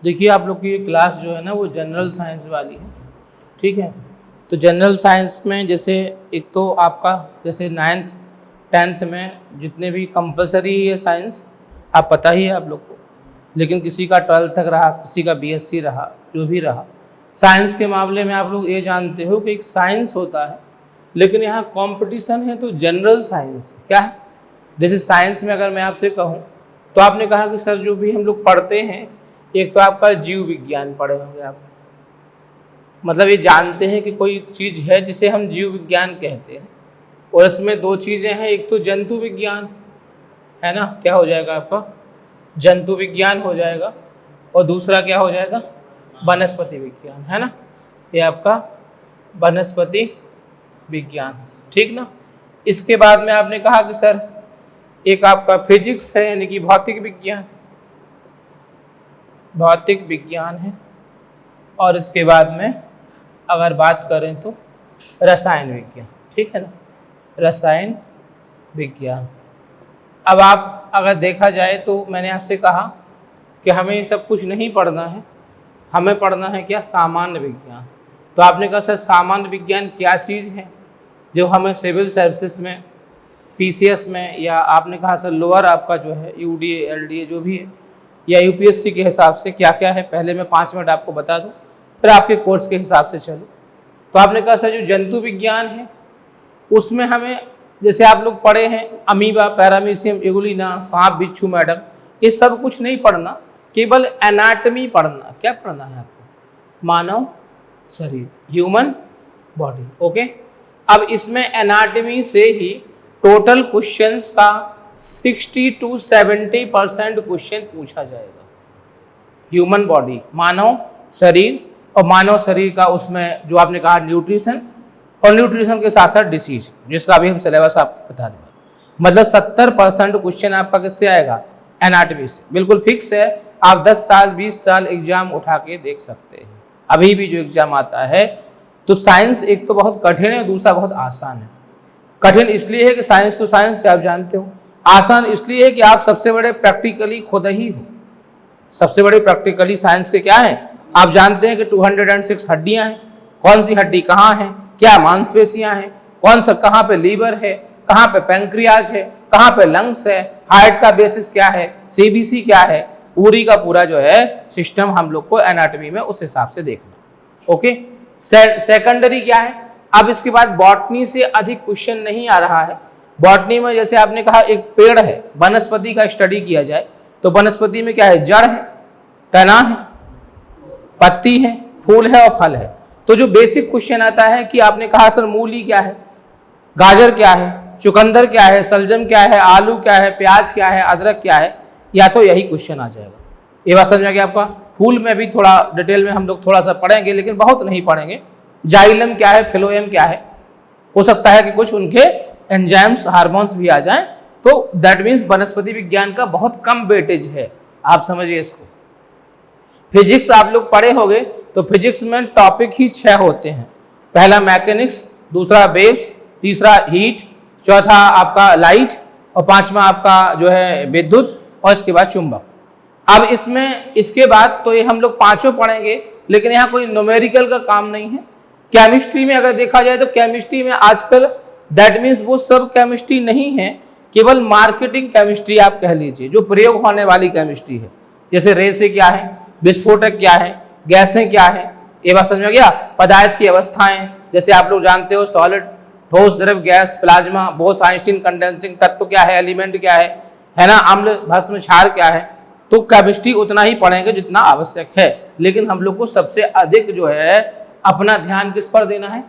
देखिए आप लोग की ये क्लास जो है ना वो जनरल साइंस वाली है, ठीक है। तो जनरल साइंस में जैसे एक तो आपका जैसे 9th 10th में जितने भी कंपलसरी है साइंस, आप पता ही है आप लोग को, लेकिन किसी का 12th तक रहा, किसी का बीएससी रहा, जो भी रहा। साइंस के मामले में आप लोग ये जानते हो कि एक साइंस होता है, लेकिन यहाँ कंपटीशन है तो जनरल साइंस क्या है। जैसे साइंस में अगर मैं आपसे कहूँ तो आपने कहा कि सर जो भी हम लोग पढ़ते हैं, एक तो आपका जीव विज्ञान पढ़े होंगे आप, मतलब ये जानते हैं कि कोई चीज़ है जिसे हम जीव विज्ञान कहते हैं, और इसमें दो चीज़ें हैं, एक तो जंतु विज्ञान है ना, क्या हो जाएगा आपका जंतु विज्ञान हो जाएगा, और दूसरा क्या हो जाएगा वनस्पति विज्ञान, है ना, ये आपका वनस्पति विज्ञान, ठीक ना। इसके बाद में आपने कहा कि सर एक आपका फिजिक्स है, यानी कि भौतिक विज्ञान, भौतिक विज्ञान है, और इसके बाद में अगर बात करें तो रसायन विज्ञान, ठीक है ना, रसायन विज्ञान। अब आप अगर देखा जाए तो मैंने आपसे कहा कि हमें सब कुछ नहीं पढ़ना है, हमें पढ़ना है क्या, सामान्य विज्ञान। तो आपने कहा सर सामान्य विज्ञान क्या चीज़ है जो हमें सिविल सर्विसेज में, पीसीएस में, या आपने कहा सर लोअर आपका जो है यूडीए एलडीए जो भी है, या यूपीएससी के हिसाब से क्या क्या है, पहले मैं 5 मिनट आपको बता दूं, फिर आपके कोर्स के हिसाब से चलो। तो आपने कहा सर जो जंतु विज्ञान है उसमें हमें, जैसे आप लोग पढ़े हैं अमीबा, पैरामीशियम, एगुलिना, सांप, बिच्छू, मेढक, ये सब कुछ नहीं पढ़ना, केवल एनाटमी पढ़ना। क्या पढ़ना है आपको, मानव शरीर, ह्यूमन बॉडी, ओके। अब इसमें एनाटमी से ही टोटल क्वेश्चंस का 60 to 70% क्वेश्चन पूछा जाएगा। ह्यूमन बॉडी, मानव शरीर, और मानव शरीर का उसमें जो आपने कहा न्यूट्रिशन, और न्यूट्रिशन के साथ साथ डिसीज, जिसका अभी हम सिलेबस आपको बता देंगे। मतलब 70% क्वेश्चन आपका किससे आएगा, एनाटमी से, बिल्कुल फिक्स है। आप 10 साल 20 साल एग्जाम उठा के देख सकते हैं। अभी भी जो एग्जाम आता है तो साइंस एक तो बहुत कठिन है, दूसरा बहुत आसान है। कठिन इसलिए है कि साइंस तो साइंस है, आप जानते हो। आसान इसलिए है कि आप सबसे बड़े प्रैक्टिकली खुद ही हो। सबसे बड़े प्रैक्टिकली साइंस के क्या है, आप जानते हैं कि 206 हड्डियां हैं, कौन सी हड्डी कहाँ है, क्या मांसपेशियां हैं, कौन सा कहाँ पे लीवर है, कहाँ पे पैंक्रियाज है, कहाँ पे लंग्स है, हार्ट का बेसिस क्या है, सीबीसी क्या है, पूरी का पूरा जो है सिस्टम हम लोग को एनाटॉमी में उस हिसाब से देखना, ओके। सेकेंडरी क्या है, अब इसके बाद बॉटनी से अधिक क्वेश्चन नहीं आ रहा है। बॉटनी में जैसे आपने कहा एक पेड़ है, वनस्पति का स्टडी किया जाए तो वनस्पति में क्या है, जड़ है, तना है, पत्ती है, फूल है और फल है। तो जो बेसिक क्वेश्चन आता है कि आपने कहा सर मूली क्या है, गाजर क्या है, चुकंदर क्या है, सलजम क्या है, आलू क्या है, प्याज क्या है, अदरक क्या है, या तो यही क्वेश्चन आ जाएगा। ये बात समझ में आ गया आपका। फूल में भी थोड़ा डिटेल में हम लोग थोड़ा सा पढ़ेंगे, लेकिन बहुत नहीं पढ़ेंगे। जाइलम क्या है, फिलोएम क्या है, हो सकता है कि कुछ उनके एंजाइम्स, हार्मोन्स भी आ जाएं, तो दैट मीन्स वनस्पति विज्ञान का बहुत कम वेटेज है, आप समझिए इसको। फिजिक्स आप लोग पढ़े होंगे तो फिजिक्स में टॉपिक ही 6 होते हैं। पहला मैकेनिक्स, दूसरा वेव्स, तीसरा हीट, चौथा आपका लाइट, और 5वां आपका जो है विद्युत, और इसके बाद चुंबक। अब इसमें इसके बाद तो ये हम लोग 5 पढ़ेंगे, लेकिन यहाँ कोई न्यूमेरिकल का काम नहीं है। केमिस्ट्री में अगर देखा जाए तो केमिस्ट्री में आजकल दैट मीन्स वो सब केमिस्ट्री नहीं है, केवल मार्केटिंग केमिस्ट्री आप कह लीजिए, जो प्रयोग होने वाली केमिस्ट्री है। जैसे रेसे क्या है, विस्फोटक क्या है, गैसें क्या है, ये बात समझ में गया। पदार्थ की अवस्थाएं, जैसे आप लोग जानते हो सॉलिड, ठोस, द्रव, gas, plasma, Bose, Einstein, condensing तत्व क्या है, एलिमेंट क्या है ना, अम्ल, भस्म, क्षार क्या है। तो केमिस्ट्री उतना ही पढ़ेंगे जितना आवश्यक है, लेकिन हम लोग को सबसे अधिक जो है अपना ध्यान किस पर देना है,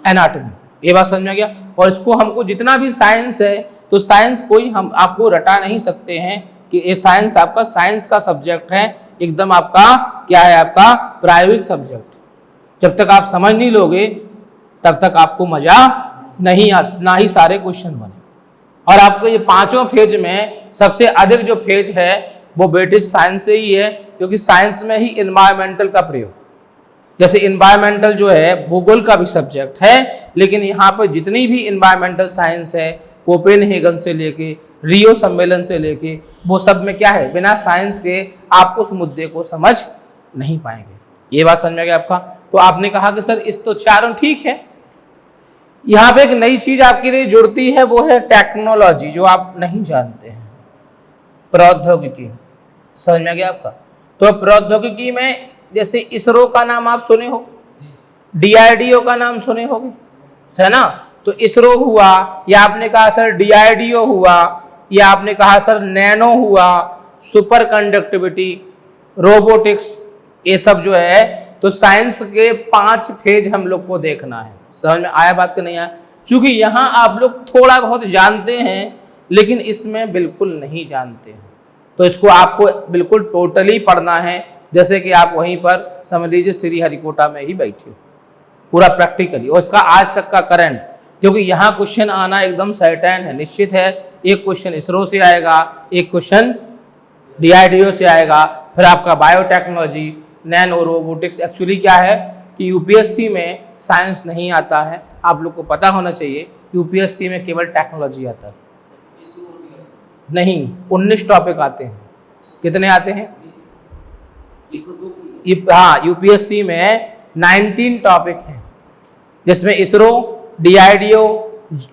एनाटॉमी। ये बात समझ में गया। और इसको हमको जितना भी साइंस है, तो साइंस कोई हम आपको रटा नहीं सकते हैं कि ये साइंस आपका साइंस का सब्जेक्ट है, एकदम आपका क्या है, आपका प्रायोगिक सब्जेक्ट। जब तक आप समझ नहीं लोगे तब तक आपको मजा नहीं ना ही सारे क्वेश्चन बने। और आपको ये 5 फेज में सबसे अधिक जो फेज है वो वेटेज साइंस से ही है, क्योंकि साइंस में ही इन्वायरमेंटल का प्रयोग, जैसे इन्वायरमेंटल जो है भूगोल का भी सब्जेक्ट है, लेकिन यहाँ पर जितनी भी इन्वायरमेंटल साइंस है, कोपेनहेगन से लेके रियो सम्मेलन से लेके, वो सब में क्या है, बिना साइंस के आप उस मुद्दे को समझ नहीं पाएंगे। ये बात समझ में आ गया आपका। तो आपने कहा कि सर इस तो चारों ठीक है, यहाँ पे एक नई चीज आपके लिए जुड़ती है, वो है टेक्नोलॉजी, जो आप नहीं जानते हैं, प्रौद्योगिकी। समझ में आ गया आपका। तो प्रौद्योगिकी में जैसे इसरो का नाम आप सुने हो, DRDO का नाम सुने होंगे, है ना। तो इसरो हुआ, या आपने कहा सर DRDO हुआ, या आपने कहा सर नैनो हुआ, सुपर कंडक्टिविटी, रोबोटिक्स, ये सब जो है। तो साइंस के 5 फेज हम लोग को देखना है। समझ में आया बात कि नहीं आया? क्योंकि यहाँ आप लोग थोड़ा बहुत जानते हैं, लेकिन इसमें बिल्कुल नहीं जानते हैं, तो इसको आपको बिल्कुल टोटली पढ़ना है, जैसे कि आप वहीं पर समझ लीजिए श्रीहरिकोटा में ही बैठे हो, पूरा प्रैक्टिकली, और इसका आज तक का करंट, क्योंकि यहाँ क्वेश्चन आना एकदम सर्टेन है, निश्चित है। एक क्वेश्चन इसरो से आएगा, एक क्वेश्चन DRDO से आएगा, फिर आपका बायोटेक्नोलॉजी, नैनो, रोबोटिक्स। एक्चुअली क्या है कि यूपीएससी में साइंस नहीं आता है, आप लोग को पता होना चाहिए। यूपीएससी में केवल टेक्नोलॉजी आता है, नहीं 19 टॉपिक आते हैं। कितने आते हैं? हाँ, यूपीएससी में 19 टॉपिक हैं, जिसमें ISRO, DRDO,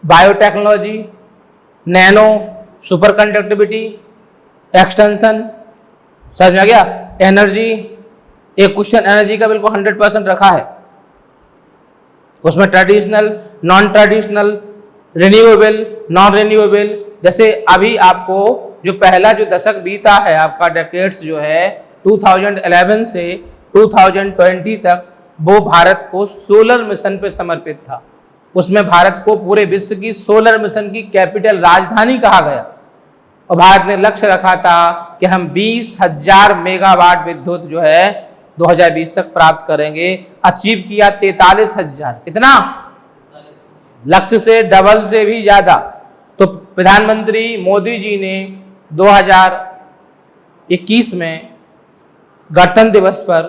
biotechnology, nano, super conductivity, extension, समझ में आ गया, एनर्जी। एक क्वेश्चन एनर्जी का बिल्कुल 100% रखा है, उसमें traditional, non traditional, renewable, non renewable. जैसे अभी आपको जो पहला जो दशक बीता है आपका, डेकेड्स जो है 2011 से 2020 तक, वो भारत को सोलर मिशन पे समर्पित था। उसमें भारत को पूरे विश्व की सोलर मिशन की कैपिटल, राजधानी कहा गया, और भारत ने लक्ष्य रखा था कि हम 20,000 मेगावाट विद्युत जो है 2020 तक प्राप्त करेंगे। अचीव किया 43,000, कितना? लक्ष्य से डबल से भी ज्यादा। तो प्रधानमंत्री मोदी जी ने 2021 में गणतंत्र दिवस पर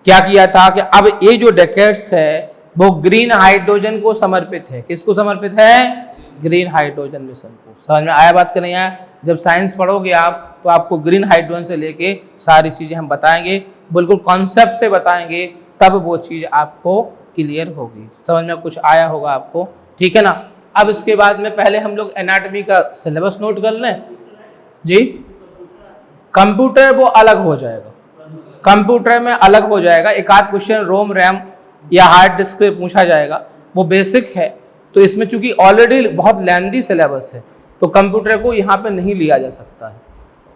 क्या किया था कि अब ये जो डेकेड्स है वो ग्रीन हाइड्रोजन को समर्पित है। किसको समर्पित है? ग्रीन हाइड्रोजन मिशन को। समझ में आया बात कि नहीं आया? जब साइंस पढ़ोगे आप तो आपको ग्रीन हाइड्रोजन से लेके सारी चीजें हम बताएंगे, बिल्कुल कॉन्सेप्ट से बताएंगे, तब वो चीज आपको क्लियर होगी। समझ में कुछ आया होगा आपको, ठीक है ना। अब इसके बाद में पहले हम लोग एनाटॉमी का सिलेबस नोट कर लें जी। कंप्यूटर वो अलग हो जाएगा, कंप्यूटर में अलग हो जाएगा। एक आध क्वेश्चन रोम रैम या हार्ड डिस्क से पूछा जाएगा, वो बेसिक है। तो इसमें चूंकि ऑलरेडी बहुत लेंथी सिलेबस है, तो कंप्यूटर को यहाँ पे नहीं लिया जा सकता है।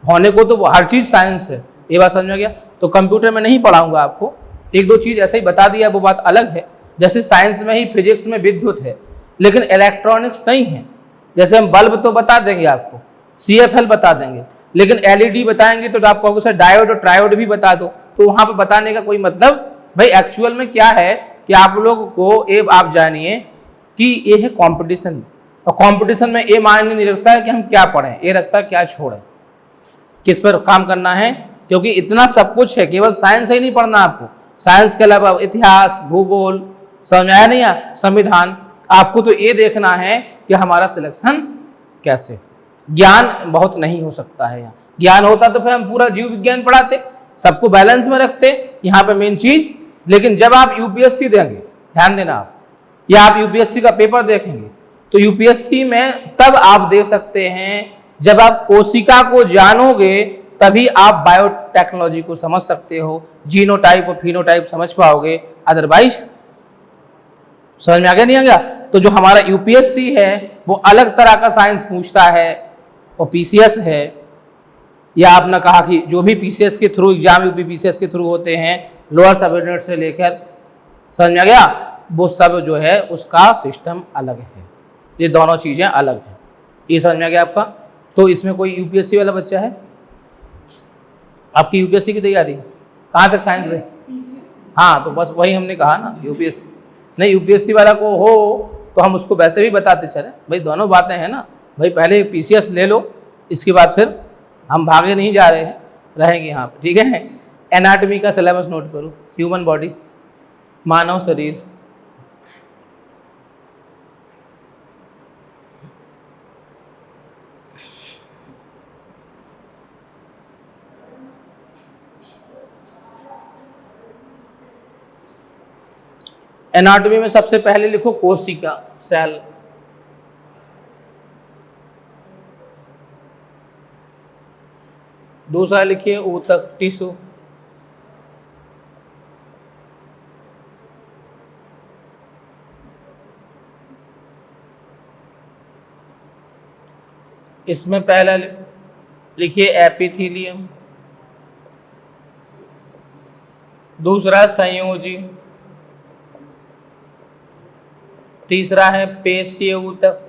होने को तो हर चीज साइंस है, ये बात समझ में गया। तो कंप्यूटर में नहीं पढ़ाऊंगा आपको, एक दो चीज ऐसे ही बता दिया, वो बात अलग है। जैसे साइंस में ही फिजिक्स में विद्युत है, लेकिन इलेक्ट्रॉनिक्स नहीं है। जैसे हम बल्ब तो बता देंगे आपको, CFL बता देंगे, लेकिन LED बताएंगे तो आप कहोगे सर डायोड और ट्रायोड भी बता दो। तो वहां पर बताने का कोई मतलब भाई, एक्चुअल में क्या है कि आप लोगों को ये आप जानिए कि ये है कंपटीशन, और कंपटीशन में ये मायने नहीं रखता है कि हम क्या पढ़ें, ये रखता है क्या छोड़ें, किस पर काम करना है। क्योंकि इतना सब कुछ है, केवल साइंस ही नहीं पढ़ना आपको, साइंस के अलावा इतिहास, भूगोल, समझ आया नहीं या संविधान। आपको तो ये देखना है कि हमारा सिलेक्शन कैसे। ज्ञान बहुत नहीं हो सकता है यहाँ, ज्ञान होता तो फिर हम पूरा जीव विज्ञान पढ़ाते, सबको बैलेंस में रखते। यहाँ पे मेन चीज, लेकिन जब आप यूपीएससी देंगे, ध्यान देना आप, या आप यूपीएससी का पेपर देखेंगे, तो यूपीएससी में तब आप दे सकते हैं जब आप कोशिका को जानोगे, तभी आप बायोटेक्नोलॉजी को समझ सकते हो, जीनोटाइप और फिनोटाइप समझ पाओगे, अदरवाइज समझ में आ गया नहीं आ गया। तो जो हमारा यूपीएससी है वो अलग तरह का साइंस पूछता है, और पीसीएस है, या आपने कहा कि जो भी पीसीएस के थ्रू एग्जाम यूपीपीसीएस के थ्रू होते हैं, लोअर सब यूनिट से लेकर, समझ में आ गया, वो सब जो है उसका सिस्टम अलग है। ये दोनों चीजें अलग हैं, ये समझ में आ गया आपका। तो इसमें कोई यूपीएससी वाला बच्चा है? आपकी यूपीएससी की तैयारी कहाँ तक साइंस रही? हाँ, तो बस वही हमने कहा ना, यूपीएससी नहीं, यूपीएससी वाला को हो तो हम उसको वैसे भी बताते चले भाई, दोनों बातें हैं ना भाई। पहले पीसीएस ले लो, इसके बाद फिर हम भागे नहीं जा रहे हैं, रहेंगे यहाँ पे, ठीक है। एनाटॉमी का सिलेबस नोट करो, ह्यूमन बॉडी, मानव शरीर, एनाटॉमी में सबसे पहले लिखो कोशिका, सेल। दूसरा लिखिए ऊतक, टिश्यू। इसमें पहला लिखिए एपिथेलियम। दूसरा संयोजी। तीसरा है पेशीय ऊतक।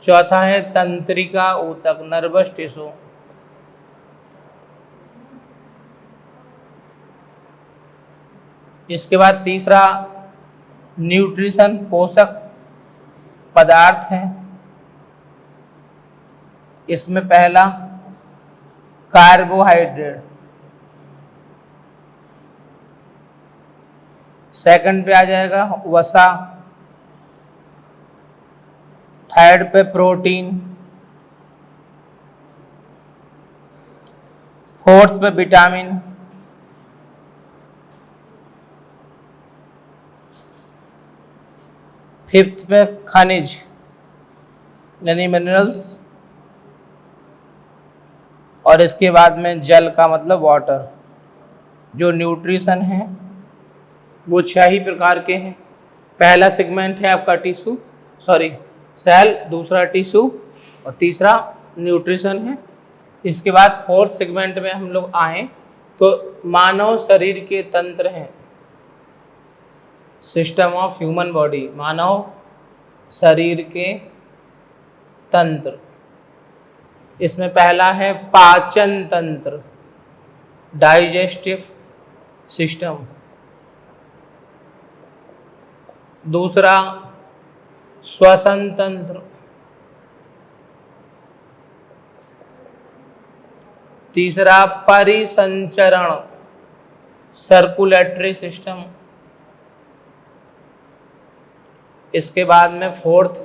चौथा है तंत्रिका ऊतक, नर्वस टिश्यू। इसके बाद तीसरा न्यूट्रिशन, पोषक पदार्थ है। इसमें पहला कार्बोहाइड्रेट। सेकंड पे आ जाएगा वसा। थर्ड पे प्रोटीन। फोर्थ पे विटामिन। फिफ्थ पे खनिज यानी मिनरल्स। और इसके बाद में जल का मतलब वाटर। जो न्यूट्रिशन है वो 6 ही प्रकार के हैं। पहला सेगमेंट है आपका टिश्यू, सॉरी सेल, दूसरा टिश्यू और तीसरा न्यूट्रिशन है। इसके बाद फोर्थ सेगमेंट में हम लोग आए तो मानव शरीर के तंत्र हैं, सिस्टम ऑफ ह्यूमन बॉडी, मानव शरीर के तंत्र। इसमें पहला है पाचन तंत्र, डाइजेस्टिव सिस्टम। दूसरा श्वसन तंत्र। तीसरा परिसंचरण, सर्कुलेटरी सिस्टम। इसके बाद में फोर्थ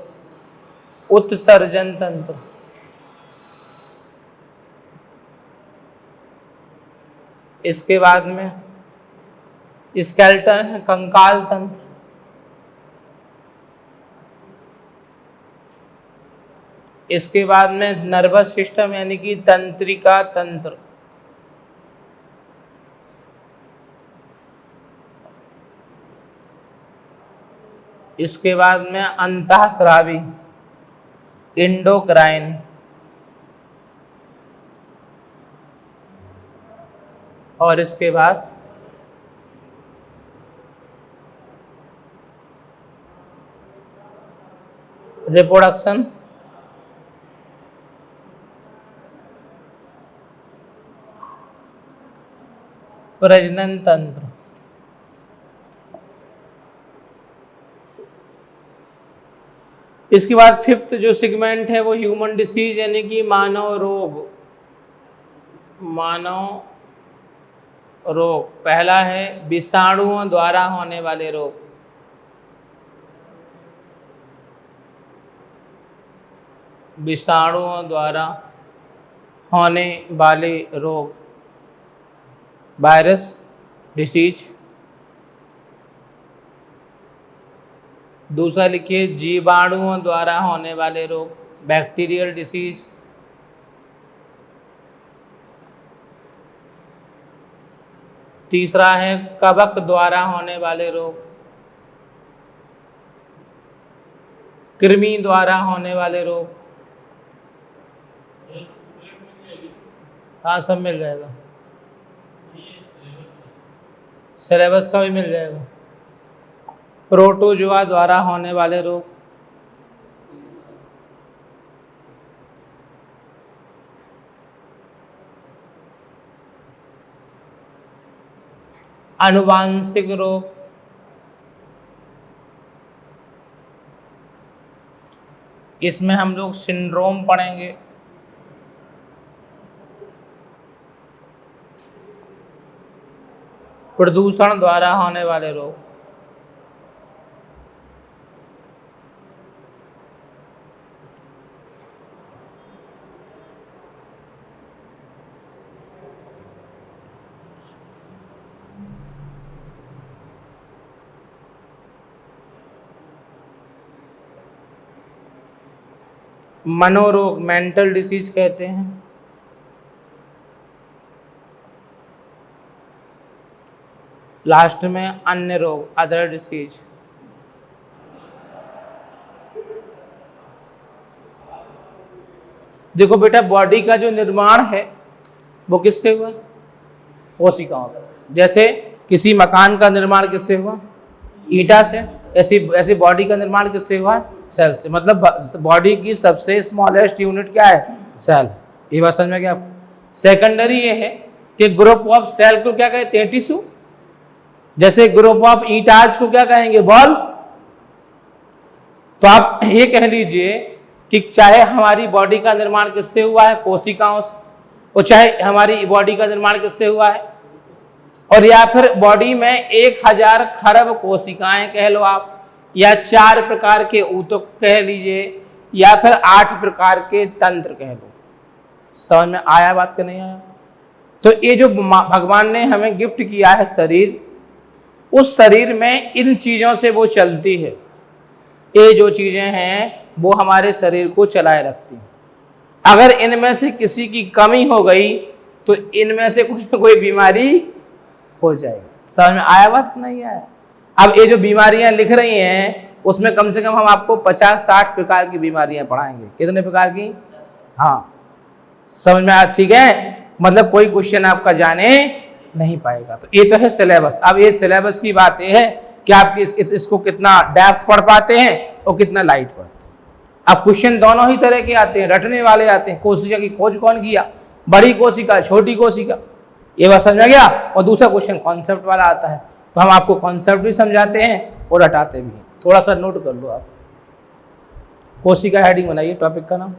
उत्सर्जन तंत्र। इसके बाद में स्केलेटन है, कंकाल तंत्र। इसके बाद में नर्वस सिस्टम यानी कि तंत्रिका तंत्र। इसके बाद में अंतःस्रावी, एंडोक्राइन। और इसके बाद रिप्रोडक्शन, प्रजनन तंत्र। इसके बाद फिफ्थ जो सेगमेंट है वो ह्यूमन डिसीज यानी कि मानव रोग। मानव रोग पहला है विषाणुओं द्वारा होने वाले रोग। विषाणुओं द्वारा होने वाले रोग, वायरस डिसीज। दूसरा लिखिए जीवाणुओं द्वारा होने वाले रोग, बैक्टीरियल डिसीज। तीसरा है कवक द्वारा होने वाले रोग, कृमि द्वारा होने वाले रोग। हाँ सब मिल जाएगा, सिलेबस का भी मिल जाएगा। प्रोटोजोआ द्वारा होने वाले रोग, आनुवांशिक रोग, इसमें हम लोग सिंड्रोम पढ़ेंगे। प्रदूषण द्वारा होने वाले रोग, मनोरोग मेंटल डिसीज कहते हैं। लास्ट में अन्य रोग अदर डिसीज। देखो बेटा, बॉडी का जो निर्माण है वो किससे हुआ? कोशिकाओं से। जैसे किसी मकान का निर्माण किससे हुआ? ईंटा से। ऐसी बॉडी का निर्माण किससे हुआ है? सेल से। मतलब बॉडी की सबसे स्मॉलेस्ट यूनिट क्या है? सेल। ये बात समझ में क्या आपको? सेकेंडरी ये है कि ग्रुप ऑफ सेल को क्या कहते हैं? टिश्यू। जैसे ग्रुप ऑफ ईंटाज को क्या कहेंगे? बॉल। तो आप ये कह लीजिए कि चाहे हमारी बॉडी का निर्माण किससे हुआ है? कोशिकाओं से। और चाहे हमारी बॉडी का निर्माण किससे हुआ है? और या फिर बॉडी में 1000 खरब कोशिकाएं कह लो आप, या 4 प्रकार के ऊतक कह लीजिए, या फिर 8 प्रकार के तंत्र कह लो। समझ में आया बात कि नहीं आया? तो ये जो भगवान ने हमें गिफ्ट किया है शरीर, उस शरीर में इन चीजों से वो चलती है। ये जो चीजें हैं वो हमारे शरीर को चलाए रखती हैं। अगर इनमें से किसी की कमी हो गई तो इनमें से कोई ना कोई बीमारी हो जाएगी। समझ में आया बात नहीं आया? अब ये जो बीमारियां लिख रही हैं उसमें कम से कम हम आपको 50-60 प्रकार की बीमारियां पढ़ाएंगे। कितने प्रकार की? हाँ, समझ में आया? ठीक है, मतलब कोई क्वेश्चन आपका जाने नहीं पाएगा। तो ये तो है सिलेबस। अब ये सिलेबस की बात ये है कि आप इसको कितना डेप्थ पढ़ पाते हैं और कितना लाइट पढ़ते हैं। अब क्वेश्चन दोनों ही तरह के आते हैं, रटने वाले आते हैं। कोशिका की खोज कौन किया? बड़ी कोशिका, छोटी कोशिका। ये बात समझ में गया? और दूसरा क्वेश्चन कॉन्सेप्ट वाला आता है, तो हम आपको कॉन्सेप्ट भी समझाते हैं और रटाते भी हैं। थोड़ा सा नोट कर लो आप। कोशिका हेडिंग बनाइए, टॉपिक का नाम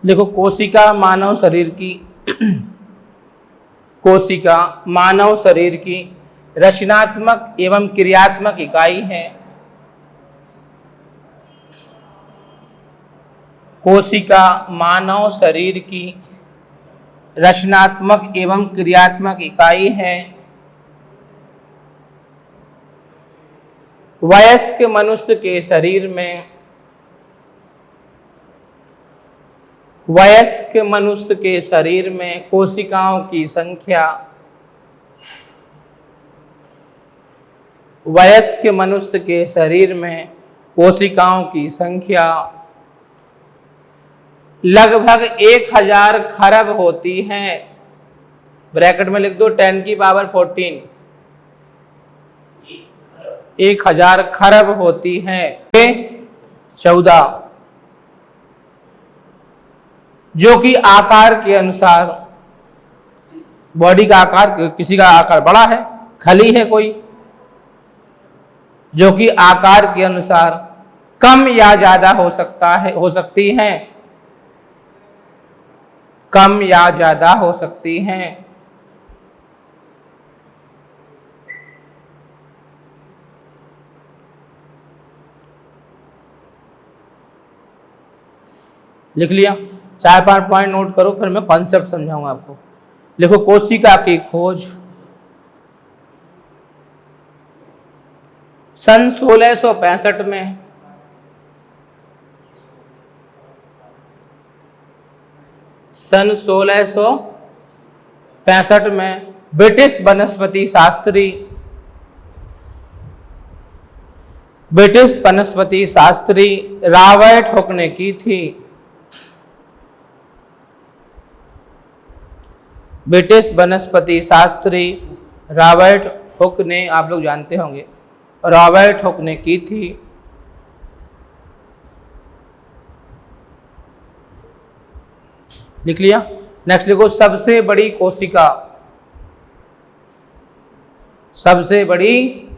देखो। कोशिका मानव शरीर की कोशिका मानव शरीर की रचनात्मक एवं क्रियात्मक इकाई है। कोशिका मानव शरीर की रचनात्मक एवं क्रियात्मक इकाई है। वयस्क मनुष्य के शरीर में कोशिकाओं की संख्या वयस्क मनुष्य के शरीर में कोशिकाओं की संख्या लगभग 1000 खरब होती है। ब्रैकेट में लिख दो 10 की पावर 14। 1000 खरब होती है। 14 जो कि आकार के अनुसार, बॉडी का आकार, किसी का आकार बड़ा है, खली है कोई, जो कि आकार के अनुसार कम या ज्यादा हो सकती हैं। कम या ज्यादा हो सकती हैं। लिख लिया? 4-5 पॉइंट नोट करो, फिर मैं कॉन्सेप्ट समझाऊंगा आपको। लिखो, कोशिका की खोज सन 1665 में ब्रिटिश वनस्पति शास्त्री रॉबर्ट हुक ने की थी। ब्रिटिश वनस्पति शास्त्री रॉबर्ट हुक ने, आप लोग जानते होंगे, रॉबर्ट हुक ने की थी। लिख लिया? नेक्स्ट लिखो, सबसे बड़ी कोशिका, सबसे बड़ी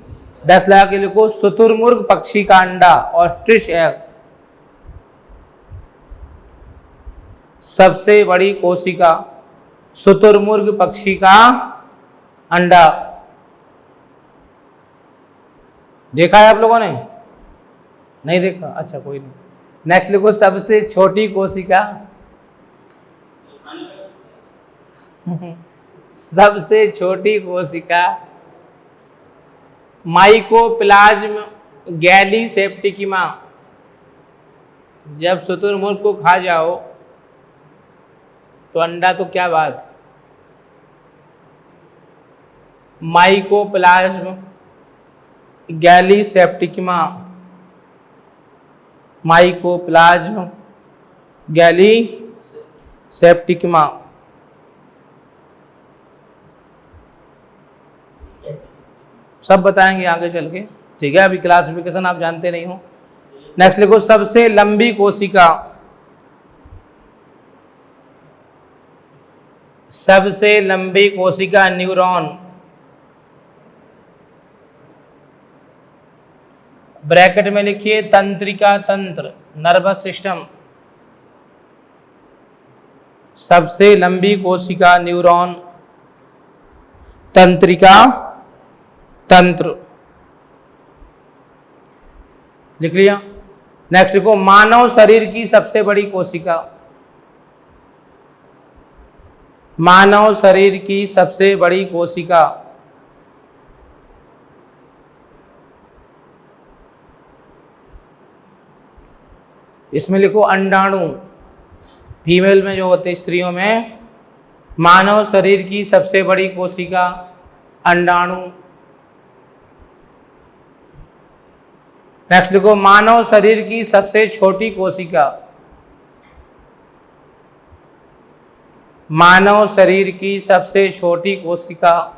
10 लगा के लिखो, शुतुरमुर्ग पक्षी का अंडा, ऑस्ट्रिच एग। सबसे बड़ी कोशिका शुतुरमुर्ग पक्षी का अंडा। देखा है आप लोगों ने? नहीं देखा? अच्छा, कोई नहीं। नेक्स्ट लिखो, सबसे छोटी कोशिका सबसे छोटी कोशिका माइकोप्लाज्म गैलीसेप्टिकिमा। जब शुतुरमुर्ग को खा जाओ तो अंडा तो क्या बात, माइकोप्लाज्म गैलीसेप्टिकमा, माइकोप्लाज्म गैलीसेप्टिकमा। सब बताएंगे आगे चल के, ठीक है। अभी क्लासिफिकेशन आप जानते नहीं हो। नेक्स्ट लिखो, सबसे लंबी कोशिका, सबसे लंबी कोशिका न्यूरॉन, ब्रैकेट में लिखिए तंत्रिका तंत्र, नर्वस सिस्टम। सबसे लंबी कोशिका न्यूरॉन, तंत्रिका तंत्र, लिख लिया। नेक्स्ट लिखो, मानव शरीर की सबसे बड़ी कोशिका, मानव शरीर की सबसे बड़ी कोशिका, इसमें लिखो अंडाणु, फीमेल में जो होते स्त्रियों में, मानव शरीर की सबसे बड़ी कोशिका अंडाणु। नेक्स्ट लिखो, मानव शरीर की सबसे छोटी कोशिका, मानव शरीर की सबसे छोटी कोशिका,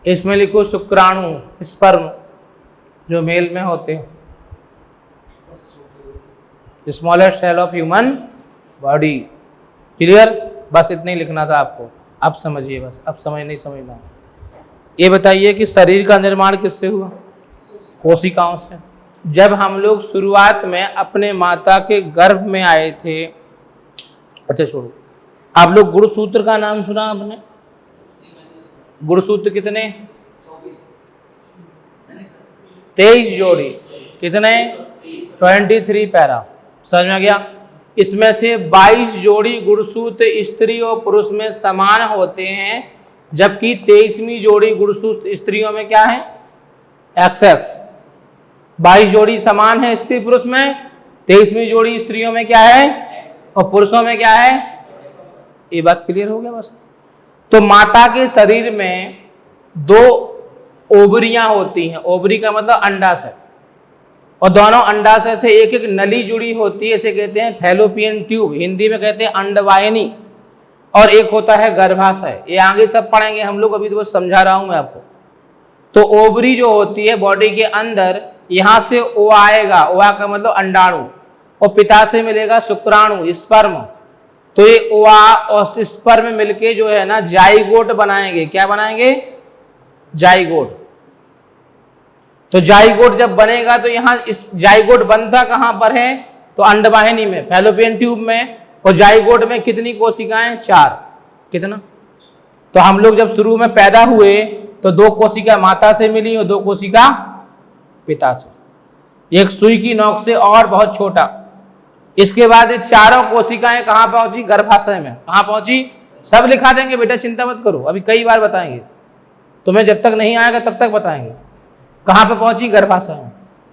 इसमें लिखो शुक्राणु, स्पर्म, जो मेल में होते हैं, smallest cell of human body. Clear, बस इतना ही लिखना था आपको। अब समझिए, बस अब समझ नहीं समझना। ये बताइए कि शरीर का निर्माण किससे हुआ? कोशिकाओं से। जब हम लोग शुरुआत में अपने माता के गर्भ में आए थे, अच्छा छोड़ो, आप लोग गुणसूत्र का नाम सुना आपने? गुणसूत्र कितने? 23 जोड़ी। कितने? 23 पैरा। समझ में आ गया? इसमें से 22 जोड़ी गुणसूत्र स्त्री और पुरुष में समान होते हैं, जबकि 23वीं जोड़ी गुणसूत्र स्त्रियों में क्या है? XX। 22 जोड़ी समान है स्त्री पुरुष में, 23वीं जोड़ी स्त्रियों में क्या है और पुरुषों में क्या है? ये बात क्लियर हो गया बस। तो माता के शरीर में 2 ओवरियां होती हैं। ओवरी का मतलब अंडाशय, और दोनों अंडाशय से एक एक नली जुड़ी होती है, इसे कहते हैं फैलोपियन ट्यूब, हिंदी में कहते हैं अंडवाहिनी। और एक होता है गर्भाशय। ये आगे सब पढ़ेंगे हम लोग, अभी तो बस समझा रहा हूं मैं आपको। तो ओवरी जो होती है बॉडी के अंदर, यहां से ओ आएगा, ओआ का मतलब अंडाणु, और पिता से मिलेगा शुक्राणु, स्पर्म। तो ये ओआ और स्पर्म मिलके जो है ना जाइगोट बनाएंगे। क्या बनाएंगे? जाइगोट। तो जाइगोट जब बनेगा तो यहां इस जाइगोट बनता कहां पर है? तो अंडवाहिनी में, फैलोपियन ट्यूब में। और जाइगोट में कितनी कोशिकाएं? 4। कितना? तो हम लोग जब शुरू में पैदा हुए तो 2 कोशिका माता से मिली और 2 कोशिका पिता से, एक सुई की नोक से और बहुत छोटा। इसके बाद ये चारों कोशिकाएं कहां पहुंची? गर्भाशय में। कहां पहुंची? सब लिखा देंगे बेटा, चिंता मत करो, अभी कई बार बताएंगे तुम्हें, जब तक नहीं आएगा तब तक बताएंगे। कहां पे पहुंची? गर्भाशय में।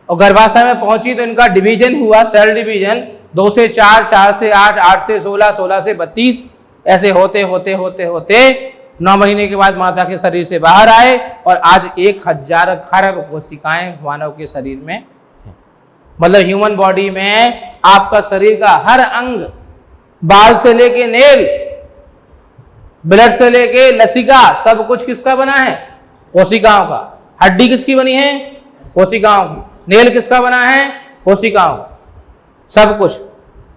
और गर्भाशय में पहुंची तो इनका डिवीजन हुआ, सेल डिवीजन, 2 से 4, 4 से 8, 8 से 16, 16 से 32, ऐसे होते होते होते होते 9 महीने के बाद माता के शरीर से बाहर आए, और आज 1000 खरब कोशिकाएं मानव के शरीर में हैं। मतलब ह्यूमन बॉडी में आपका शरीर का हर अंग, बाल से लेके नेल, ब्लड से लेके लसिका, सब कुछ किसका बना है? कोशिकाओं का। हड्डी किसकी बनी है? कोशिकाओं की। नेल किसका बना है? कोशिकाओं का। सब कुछ।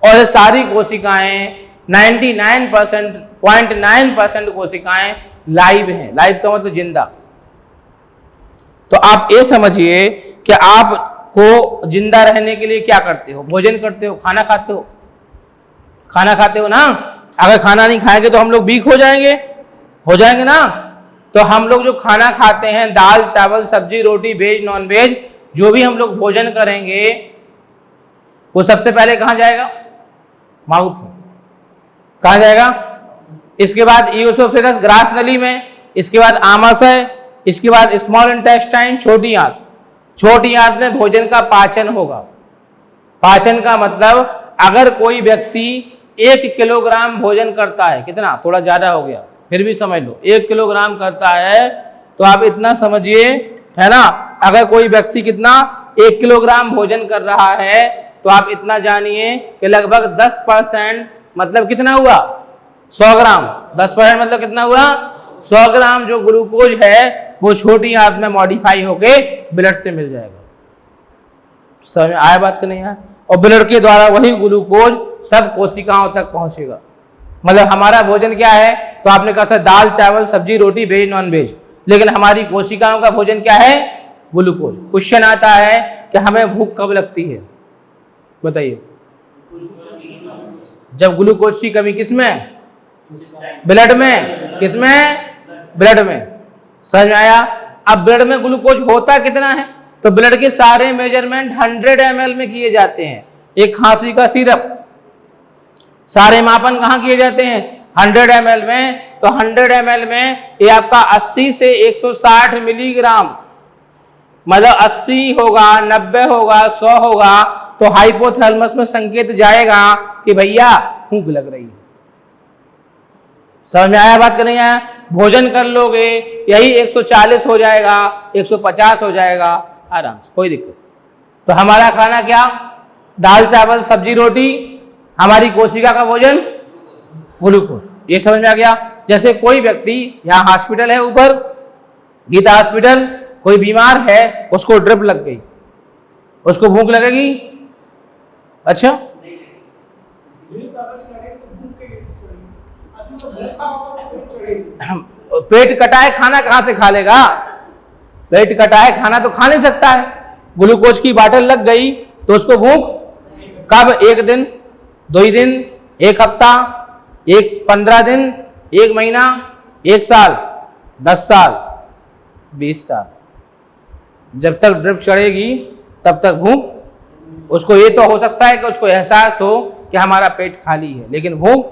और ये सारी कोशिकाएं 99.9% कोशिकाएं लाइव हैं। लाइव का मतलब जिंदा। तो आप ये समझिए कि आपको जिंदा रहने के लिए क्या करते हो? भोजन करते हो, खाना खाते हो, खाना खाते हो ना। अगर खाना नहीं खाएंगे तो हम लोग वीक हो जाएंगे ना। तो हम लोग जो खाना खाते हैं, दाल चावल सब्जी रोटी, वेज नॉन वेज, जो भी हम लोग भोजन करेंगे वो सबसे पहले कहां जाएगा? माउथ में। कहां जाएगा? इसके बाद ईओसोफेगस, ग्रास नली में। इसके बाद आमाशय, इसके बाद स्मॉल इंटेस्टाइन, छोटी आंत। छोटी आंत में भोजन का पाचन होगा। पाचन का मतलब अगर कोई व्यक्ति 1 किलोग्राम भोजन करता है, कितना, थोड़ा ज्यादा हो गया, फिर भी समझ लो 1 किलोग्राम करता है, तो आप इतना समझिए, है ना, अगर कोई व्यक्ति कितना 1 किलोग्राम भोजन कर रहा है, तो आप इतना जानिए कि लगभग 10% मतलब कितना हुआ, 100 ग्राम। 10% मतलब कितना हुआ, 100 ग्राम जो ग्लूकोज है वो छोटी आंत में मॉडिफाई होके ब्लड से मिल जाएगा। समझ में आया बात कि नहीं आया? और ब्लड के द्वारा वही ग्लूकोज सब कोशिकाओं तक पहुंचेगा। मतलब हमारा भोजन क्या है, तो आपने कहा सर दाल चावल सब्जी रोटी वेज नॉन वेज, लेकिन हमारी कोशिकाओं का भोजन क्या है, ग्लूकोज। क्वेश्चन आता है कि हमें भूख कब लगती है, बताइए। जब ग्लूकोज की कमी किसमें, ब्लड में, किसमें, ब्लड में। समझ में आया? अब ब्लड में ग्लूकोज होता कितना है, तो ब्लड के सारे मेजरमेंट 100 ml में किए जाते हैं। एक खांसी का सिरप, सारे मापन कहाँ किए जाते हैं, 100 ml में। तो 100 ml में ये आपका 80 से 160 मिलीग्राम, मतलब 80 होगा, 90 होगा, 100 होगा, तो हाइपोथैलेमस में संकेत जाएगा कि भैया भूख लग रही है। समझ में आया बात कि नहीं आया? भोजन कर लोगे यही 140 हो जाएगा, 150 हो जाएगा आराम से, कोई दिक्कत। तो हमारा खाना क्या, दाल चावल सब्जी रोटी, हमारी कोशिका का भोजन ग्लूकोज। ये समझ में आ गया? जैसे कोई व्यक्ति, यहाँ हॉस्पिटल है ऊपर, गीता हॉस्पिटल, कोई बीमार है, उसको ड्रिप लग गई, उसको भूख लगेगी? अच्छा, पेट कटाए खाना कहां से खा लेगा, पेट कटाए खाना तो खा नहीं सकता है। ग्लूकोज की बाटल लग गई तो उसको भूख कब, 1 दिन, 2 दिन, 1 हफ्ता, 15 दिन, 1 महीना, 1 साल, 10 साल, 20 साल, जब तक ड्रिप चढ़ेगी तब तक भूख उसको। ये तो हो सकता है कि उसको एहसास हो कि हमारा पेट खाली है, लेकिन भूख,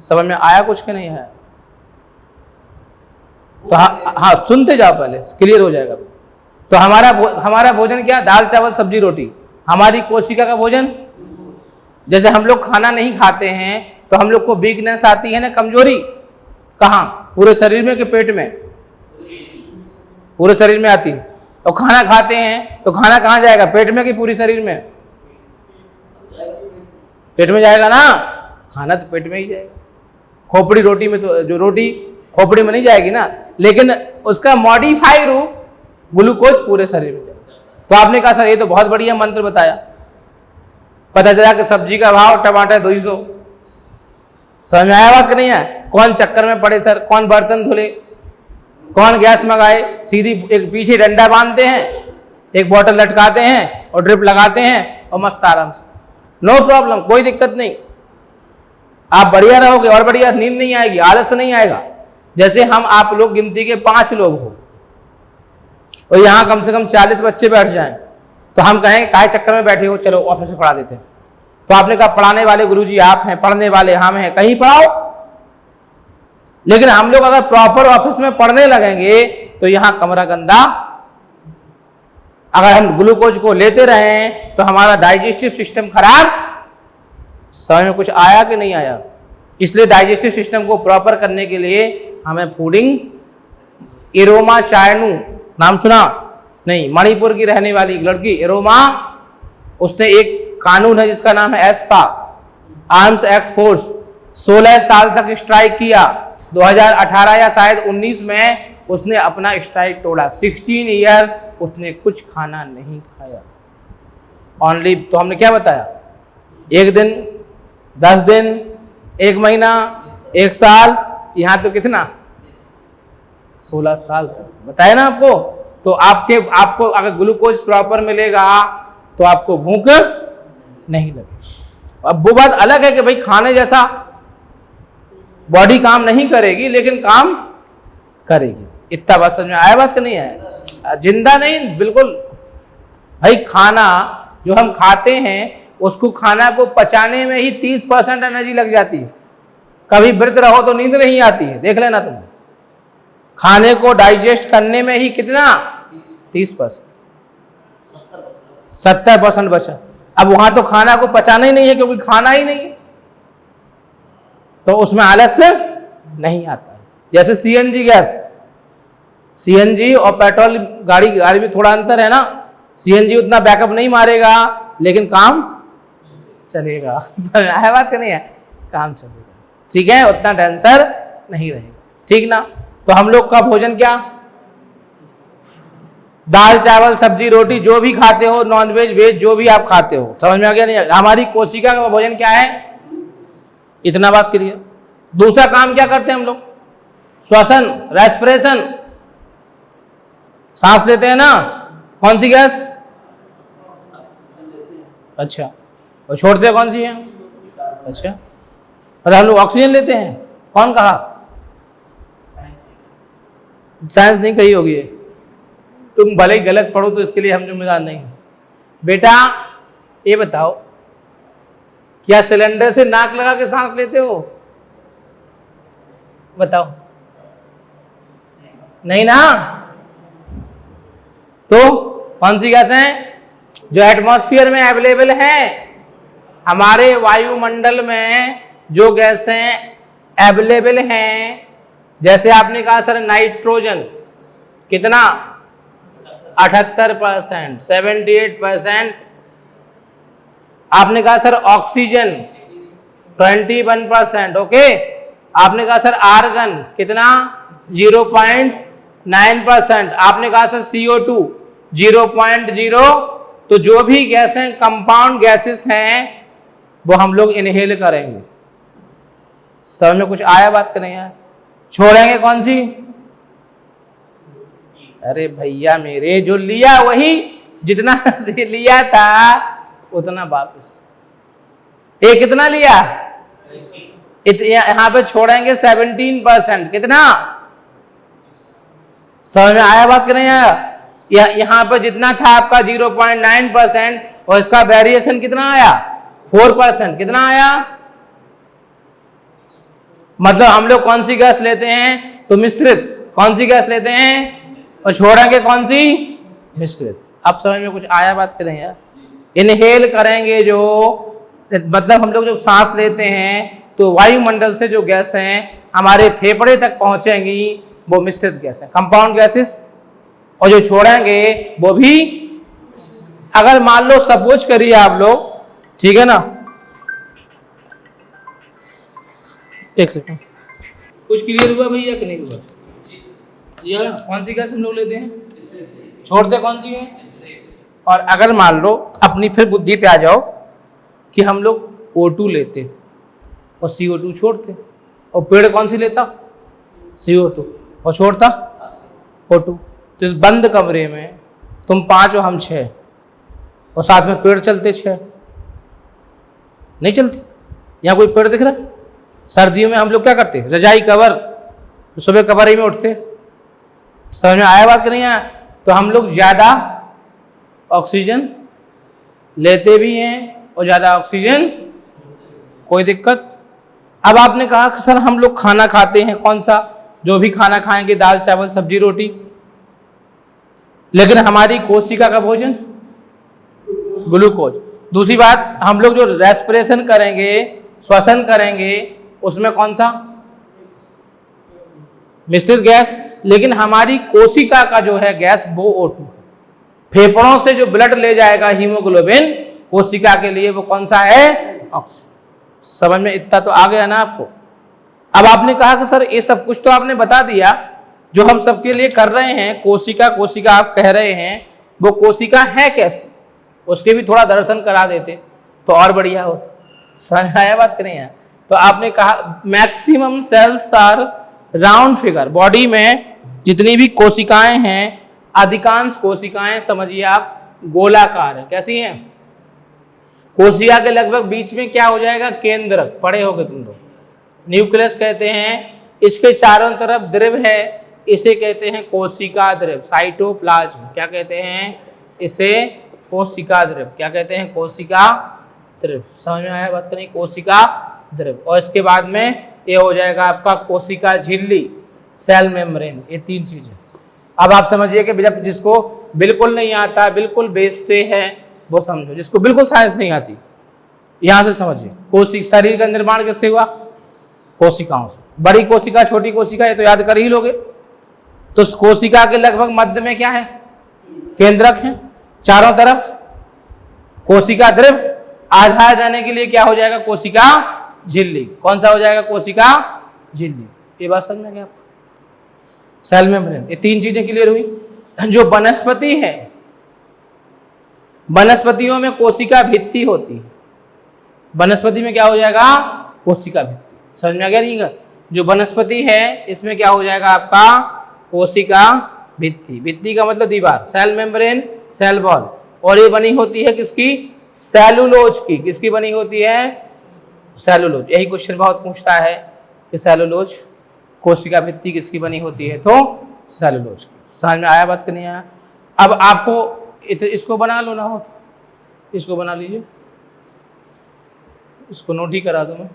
समझ में आया कुछ के नहीं है? तो हाँ सुनते जाओ, पहले क्लियर हो जाएगा। तो हमारा भोजन क्या, दाल चावल सब्जी रोटी। हमारी कोशिका का भोजन, जैसे हम लोग खाना नहीं खाते हैं तो हम लोग को वीकनेस आती है ना, कमजोरी, कहाँ, पूरे शरीर में कि पेट में, पूरे शरीर में आती है। और खाना खाते हैं तो खाना कहाँ जाएगा, पेट में कि पूरी शरीर में? पेट में जाएगा ना, खाना तो पेट में ही जाएगा। खोपड़ी रोटी में, तो जो रोटी खोपड़ी में नहीं जाएगी ना, लेकिन उसका मॉडिफाई रूप ग्लूकोज पूरे शरीर में जाएगा। तो आपने कहा सर ये तो बहुत बढ़िया मंत्र बताया, पता चला कि सब्जी का भाव टमाटर 200। समझ में आया बात कि नहीं है? कौन चक्कर में पड़े सर, कौन बर्तन धुले, कौन गैस मंगाए, सीधी एक पीछे डंडा बांधते हैं, एक बोतल लटकाते हैं और ड्रिप लगाते हैं और मस्त आराम से, नो प्रॉब्लम, कोई दिक्कत नहीं। आप बढ़िया रहोगे और बढ़िया, नींद नहीं आएगी, आलस नहीं आएगा। जैसे हम आप लोग गिनती के 5 लोग हो और यहाँ कम से कम 40 बच्चे बैठ जाएं, तो हम कहें काहे चक्कर में बैठे हो, चलो ऑफिस में पढ़ा देते हैं। तो आपने कहा पढ़ाने वाले गुरुजी आप हैं, पढ़ने वाले हम हैं, कहीं पढ़ाओ। लेकिन हम लोग अगर प्रॉपर ऑफिस में पढ़ने लगेंगे तो यहाँ कमरा गंदा। अगर हम ग्लूकोज को लेते रहे तो हमारा डाइजेस्टिव सिस्टम खराब। समझ में कुछ आया कि नहीं आया? इसलिए डाइजेस्टिव सिस्टम को प्रॉपर करने के लिए हमें फूडिंग, एरोमा शायनू नाम सुना नहीं, मणिपुर की रहने वाली लड़की एरोमा, उसने एक कानून है जिसका नाम है एस्पा, आर्म्स एक्ट फोर्स, 16 साल तक स्ट्राइक किया। 2018 या शायद 19 में उसने अपना स्ट्राइक तोड़ा। 16 ईयर उसने कुछ खाना नहीं खाया, ओनली, तो हमने क्या बताया, 1 दिन, 10 दिन, 1 महीना, 1 साल, यहाँ तो कितना, 16 साल तक बताया ना आपको। तो आपको अगर ग्लूकोज प्रॉपर मिलेगा तो आपको भूख नहीं लगेगी। अब वो बात अलग है कि भाई खाने जैसा बॉडी काम नहीं करेगी, लेकिन काम करेगी। इतना बात समझ में आया बात कि नहीं है? जिंदा नहीं, बिल्कुल भाई, खाना जो हम खाते हैं उसको, खाना को पचाने में ही 30% एनर्जी लग जाती है। कभी व्रत रहो तो नींद नहीं आती है, देख लेना तुम। खाने को डाइजेस्ट करने में ही कितना 30%, 70% बचा। अब वहां तो खाना को पचाना ही नहीं है क्योंकि खाना ही नहीं है, तो उसमें आलस्य नहीं आता है। जैसे सीएनजी गैस, सीएनजी और पेट्रोल गाड़ी में थोड़ा अंतर है ना, सीएनजी उतना बैकअप नहीं मारेगा लेकिन काम चलेगा। है बात का नहीं है, काम चलेगा, ठीक है, उतना टेंशन नहीं रहेगा, ठीक ना। तो हम लोग का भोजन क्या, दाल चावल सब्जी रोटी जो भी खाते हो, नॉन वेज वेज जो भी आप खाते हो, समझ में आ गया नहीं। हमारी कोशिका का भोजन क्या है, इतना बात क्लियर। दूसरा काम क्या करते हैं हम लोग, श्वसन, रेस्पिरेशन, सांस लेते हैं ना, कौन सी गैस, अच्छा, और छोड़ते हैं कौन सी है, अच्छा, और हम लोग ऑक्सीजन लेते हैं, कौन कहा, साइंस नहीं कही होगी, तुम भले ही गलत पढ़ो तो इसके लिए हम जिम्मेदार नहीं। बेटा ये बताओ, क्या सिलेंडर से नाक लगा के सांस लेते हो, बताओ, नहीं ना। तो कौन सी गैस है जो एटमॉस्फेयर में अवेलेबल है, हमारे वायुमंडल में जो गैसें अवेलेबल हैं, जैसे आपने कहा सर नाइट्रोजन कितना 78%, 78%, आपने कहा सर ऑक्सीजन 21%, ओके, आपने कहा सर आर्गन कितना 0.9%, आपने कहा सर CO2 0.0। तो जो भी गैसें कंपाउंड गैसेस हैं वो हम लोग इनहेल करेंगे। समझ में कुछ आया बात का नहीं आया, छोड़ेंगे कौन सी, अरे भैया मेरे, जो लिया वही, जितना लिया था उतना वापस। ये कितना लिया, यहां पे छोड़ेंगे 17%, कितना, समझ में आया बात नहीं आया। यहां पर जितना था आपका 0.9% और इसका वेरिएशन कितना आया 4%, कितना आया, मतलब हम लोग कौन सी गैस लेते हैं, तो मिश्रित, कौन सी गैस लेते हैं और छोड़ेंगे कौन सी, मिश्रित। अब समझ में कुछ आया बात करें यार। इनहेल करेंगे जो, मतलब हम लोग जब सांस लेते हैं तो वायुमंडल से जो गैस हैं हमारे फेफड़े तक पहुंचेंगी, वो मिश्रित गैस है, कंपाउंड गैसेस, और जो छोड़ेंगे वो भी, अगर मान लो सपोज करिए आप लोग, ठीक है ना, एक सेकंड, कुछ क्लियर हुआ भैया कि नहीं हुआ, या कौन सी गैस हम लोग लेते हैं, छोड़ते कौन सी है। और अगर मान लो अपनी फिर बुद्धि पे आ जाओ कि हम लोग O2 लेते और CO2 छोड़ते, और पेड़ कौन सी लेता, CO2, और छोड़ता O2। तो इस बंद कमरे में तुम 5 और हम 6, और साथ में पेड़ चलते 6, नहीं चलते। यहाँ कोई पेड़ दिख रहा है, सर्दियों में हम लोग क्या करते, रजाई कवर, तो सुबह कवर ही में उठते। समझ में आया बात कि नहीं आया। तो हम लोग ज्यादा ऑक्सीजन लेते भी हैं और ज्यादा ऑक्सीजन, कोई दिक्कत। अब आपने कहा कि सर हम लोग खाना खाते हैं, कौन सा, जो भी खाना खाएंगे, दाल चावल सब्जी रोटी, लेकिन हमारी कोशिका का भोजन ग्लूकोज। दूसरी बात, हम लोग जो रेस्पिरेशन करेंगे, श्वसन करेंगे, उसमें कौन सा, मिश्रित गैस, लेकिन हमारी कोशिका का जो है गैस वो O2 है। फेफड़ों से जो ब्लड ले जाएगा हीमोग्लोबिन कोशिका के लिए, वो कौन सा है, ऑक्सीजन। समझ में इतना तो आ गया ना आपको। अब आपने कहा कि सर ये सब कुछ तो आपने बता दिया जो हम सबके लिए कर रहे हैं, कोशिका कोशिका आप कह रहे हैं, वो कोशिका है कैसी, उसके भी थोड़ा दर्शन करा देते तो और बढ़िया होता। समझ आया बात नहीं है। तो आपने कहा maximum cells are round figure, body में जितनी भी कोशिकाएं हैं, अधिकांश कोशिकाएं समझिए आप गोलाकार है। कैसी हैं, कोशिका के लगभग बीच में क्या हो जाएगा, केंद्र, पढ़े होगे तुम लोग, न्यूक्लियस कहते हैं। इसके चारों तरफ द्रव है, इसे कहते हैं कोशिका द्रव, साइटोप्लाज्म। क्या कहते हैं इसे, कोशिका द्रव। क्या कहते हैं, कोशिका द्रव। समझ में आया बात करें, कोशिका द्रव। और इसके बाद में ये हो जाएगा आपका कोशिका झिल्ली, सेल मेम्ब्रेन, ये 3 चीजें। अब आप समझिए कि जब जिसको बिल्कुल नहीं आता, बिल्कुल बेस से है, वो समझो। जिसको बिल्कुल साइंस नहीं आती, यहां से समझिए। कोशिका, शरीर का निर्माण किससे हुआ? कोशिकाओं से। बड़ी कोशिका, छोटी कोशिका, ये तो याद कर ही लोगे। तो कोशिका के लगभग मध्य में क्या है? केंद्रक है। चारों तरफ कोशिका द्रव, आधार जाने के लिए क्या हो जाएगा? कोशिका झिल्ली। कौन सा हो जाएगा? कोशिका झिल्ली। ये बात समझ में गया आपको? सेल मेम्ब्रेन, ये 3 चीजें क्लियर हुई। जो वनस्पति है, वनस्पतियों में कोशिका भित्ति होती है। वनस्पति में क्या हो जाएगा? कोशिका भित्ति। समझ में आ गया नहीं? जो वनस्पति है इसमें क्या हो जाएगा आपका? कोशिका भित्ति। भित्ति का मतलब दीवार। Cell membrane, cell wall. और ये बनी होती है किसकी? सेलुलोज की। किसकी बनी होती है? सेलुलोज। यही क्वेश्चन बहुत पूछता है कि सेलुलोज, कोशिका भित्ति किसकी बनी होती है? तो सेलुलोज की। समझ में आया बात कि नहीं आया? अब आपको इसको बना लो ना हो तो इसको बना लीजिए, इसको नोट ही करा दूं मैं।